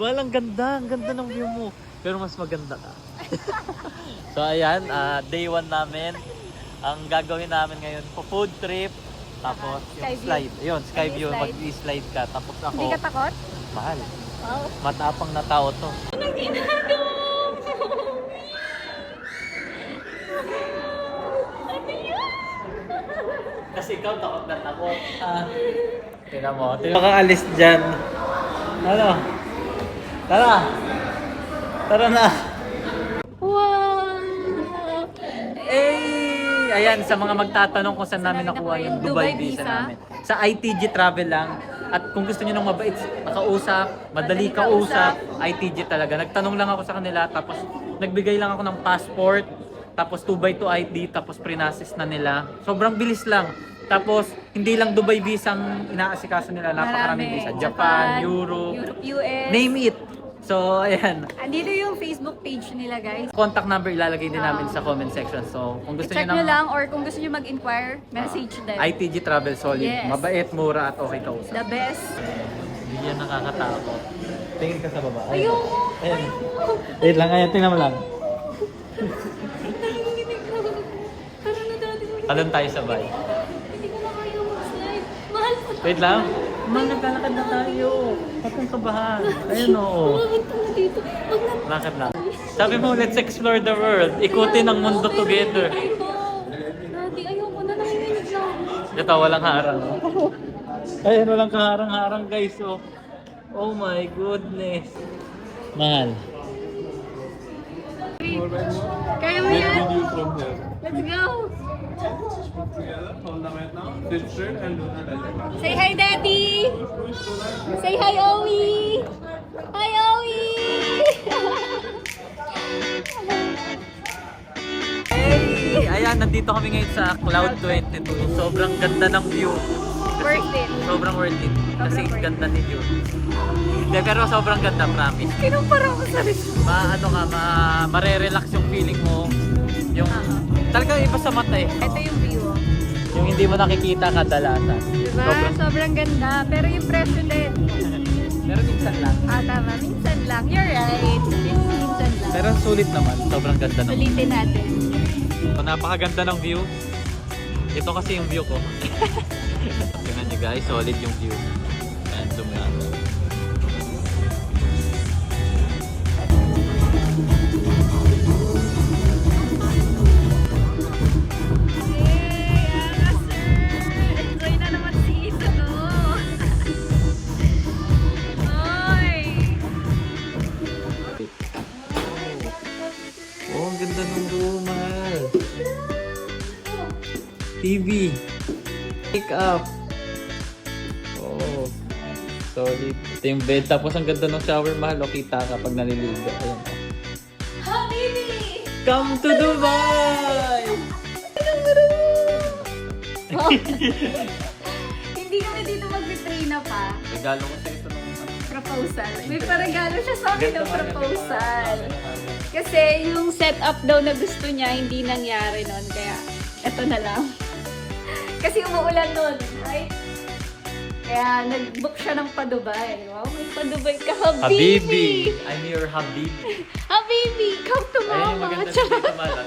Walang ganda. Ang ganda ng view mo. Pero mas maganda ka. So ayan, day 1 namin. Ang gagawin namin ngayon, food trip. Tapos yung slide. Ayun, sky view. Mag-slide ka. Tapos ako, Hindi ka takot? mahal. Wow. Matapang na tao to. Anong ginagawa mo? Ano yan? Kasi ikaw takot na takot. Tingnan mo. Makaalis dyan. Ano? Tara! Tara na! Wow! Eh! Ayan, sa mga magtatanong kung saan namin nakuha yung Dubai visa namin. Sa ITG Travel lang. At kung gusto niyo nang mabait, nakausap, madali kausap, ITG talaga. Nagtanong lang ako sa kanila, tapos nagbigay lang ako ng passport, tapos 2x2 ID, tapos prinasis na nila. Sobrang bilis lang. Tapos, hindi lang Dubai visa ang inaasikaso nila. Napakaraming visa. Japan, Europe, US. name it. So, ayan. Andito yung Facebook page nila, guys. Contact number ilalagay din namin sa comment section. So, kung gusto I-check niyo nyo ng lang or kung gusto nyo mag-inquire, message them. ITG Travel Solid, Yes. mabait, mura at okay kausap. The best. Hindi yan nakakatakot. Tingin ka sa baba. Ayoko. Ayan. Wait lang, ayan, tingnan mo lang. Nanginginig na. Tara na dati mo. Talon tayo sabay. Hindi ko na kaya mag-slide. Mahal ko. Wait lang. Man, naglalakad na tayo. Huwag kang kabahan. Ayun, oo. Pumunta na dito. Wag na. Lakad na. Sabi mo, let's explore the world. Ikutin ang mundo together. Ayoko. Daddy, ayoko na. Nanginginig na ako. Ito, walang harang. Ayun, walang kaharang-harang guys. Oh. Oh my goodness. Mahal. Kaya mo yan? Video from there. Let's go. Together, hold the mat now. Sit straight and do the touch. Say hi, Daddy. Say hi, Owie. Hi, Owie. Hey! Ayan, nandito kami ngayon sa Cloud 22. Sobrang ganda ng view. Worth it. Sobrang worth it. Kasi Sobrang worth ganda ni view. Hindi, pero sobrang ganda, promise. Kinumpara mo sa rin. Ano ka, marerelax yung feeling mo. Yung, talaga iba sa mata eh. Ito yung view. Yung hindi mo nakikita kadalasan. Diba? Sobrang, Sobrang ganda. Pero yung presyo din. pero minsan lang. Tama. Minsan lang. You're right. Minsan lang. Pero sulit naman. Sobrang ganda naman. Sulitin natin. So, napakaganda ng view. Ito kasi yung view ko. Tingnan nyo guys, solid yung view. Ayan, zoom natin. Enjoy na naman si Isa to. Oy! Oh, ang ganda ng room, mahal. TV. Wake up. Oh, solid. Ito yung bed. Tapos ang ganda ng shower, mahal. O, kita ka pag naliligo. Ayan. Habibi! Come to Dubai! Hindi kami dito mag-vitrina pa. Regalo ko sa ito nung Proposal. May paragalo siya sa akin ng Ganda nga, proposal. ganda. Kasi yung setup daw na gusto niya, hindi nangyari nun. Kaya, eto na lang. Kasi umuulan nun, right? Kaya nag-book siya ng pa-Dubai. Wow, may pa-Dubai ka, Habibi! Habibi! I'm your Habibi. Habibi, come to Ayun yung mama! maganda dito, mahal.